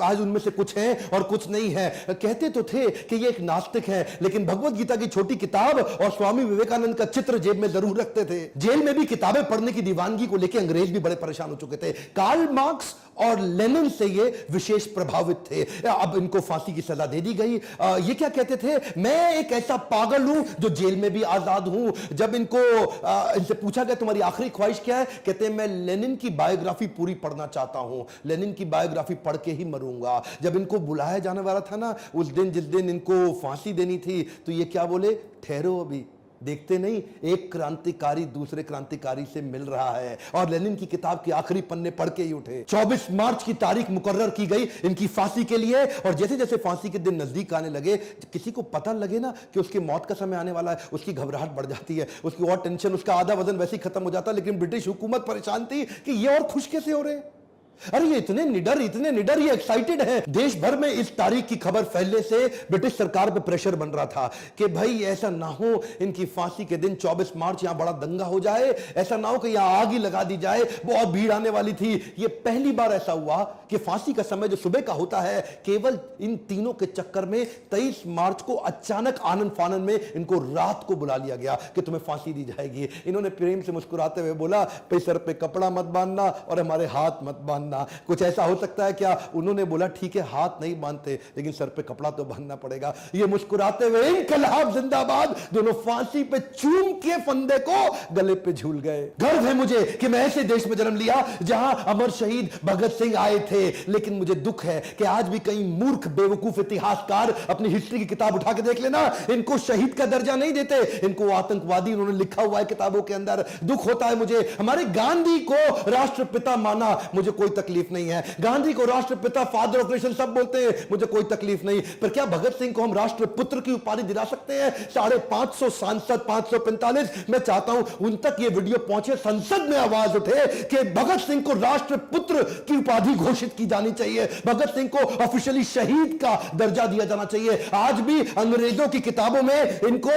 आज उनमें से कुछ हैं और कुछ नहीं है। कहते तो थे कि ये एक नास्तिक है, लेकिन भगवत गीता की छोटी किताब और स्वामी विवेकानंद का चित्र जेब में जरूर रखते थे। जेल में भी किताबें पढ़ने की दीवानगी को लेकर अंग्रेज भी बड़े परेशान हो चुके थे। कार्ल मार्क्स और लेनिन से ये विशेष प्रभावित थे। अब इनको फांसी की सजा दे दी गई। ये क्या कहते थे, मैं एक ऐसा पागल हूं जो जेल में भी आजाद हूं। जब इनसे पूछा गया तुम्हारी आखिरी ख्वाहिश क्या है, कहते हैं मैं लेनिन की बायोग्राफी पूरी पढ़ना चाहता हूं, लेनिन की बायोग्राफी पढ़ के ही मरूंगा। जब इनको बुलाया जाने वाला था ना, उस दिन जिस दिन इनको फांसी देनी थी, तो ये क्या बोले, ठहरो अभी, देखते नहीं एक क्रांतिकारी दूसरे क्रांतिकारी से मिल रहा है। और लेनिन की किताब के आखिरी पन्ने पढ़ के ही उठे। 24 मार्च की तारीख मुकर्रर की गई इनकी फांसी के लिए। और जैसे जैसे फांसी के दिन नजदीक आने लगे, किसी को पता लगे ना कि उसकी मौत का समय आने वाला है, उसकी घबराहट बढ़ जाती है, उसकी और टेंशन, उसका आधा वजन वैसे ही खत्म हो जाता। लेकिन ब्रिटिश हुकूमत परेशान थी कि ये और खुश कैसे हो रहे हैं। अरे ये इतने निडर, ये एक्साइटेड है। देश भर में इस तारीख की खबर फैलने से ब्रिटिश सरकार पे प्रेशर बन रहा था कि भाई ऐसा ना हो इनकी फांसी के दिन 24 मार्च यहां बड़ा दंगा हो जाए, ऐसा ना हो कि यहां आग ही लगा दी जाए। बहुत भीड़ आने वाली थी। ये पहली बार ऐसा हुआ कि फांसी का समय जो सुबह का होता है, केवल इन तीनों के चक्कर में 23 मार्च को अचानक आनन फानन में इनको रात को बुला लिया गया कि तुम्हें फांसी दी जाएगी। इन्होंने प्रेम से मुस्कुराते हुए बोला, पे सर पे कपड़ा मत बांधना और हमारे हाथ मत बांधना। कुछ ऐसा हो सकता है क्या? उन्होंने बोला ठीक है हाथ नहीं बांधते, लेकिन सर पे कपड़ा तो बांधना पड़ेगा। ये मुस्कुराते हुए इनकलाब जिंदाबाद दोनों फांसी पे चूम के फंदे को गले पे झूल गए। गर्व है मुझे कि मैं ऐसे देश में जन्म लिया जहां अमर शहीद भगत सिंह आए थे। लेकिन मुझे दुख है कि आज भी कई मूर्ख बेवकूफ इतिहासकार अपनी हिस्ट्री की किताब उठा के देख लेना, इनको शहीद का दर्जा नहीं देते, इनको आतंकवादी उन्होंने लिखा हुआ है किताबों के अंदर। दुख होता है मुझे। हमारे गांधी को राष्ट्रपिता माना, मुझे कोई तकलीफ नहीं है। गांधी को राष्ट्रपिता, फादर ऑफ नेशन सब बोलते हैं, मुझे कोई तकलीफ नहीं। पर क्या भगत सिंह को हम राष्ट्रपुत्र की उपाधि दिला सकते हैं? 550 सांसद, 545, मैं चाहता हूं उन तक ये वीडियो पहुंचे, संसद में आवाज उठे कि भगत सिंह को राष्ट्रपुत्र की उपाधि घोषित की जानी चाहिए, भगत सिंह को ऑफिशियली शहीद का दर्जा दिया जाना चाहिए। आज भी अंग्रेजों की किताबों में इनको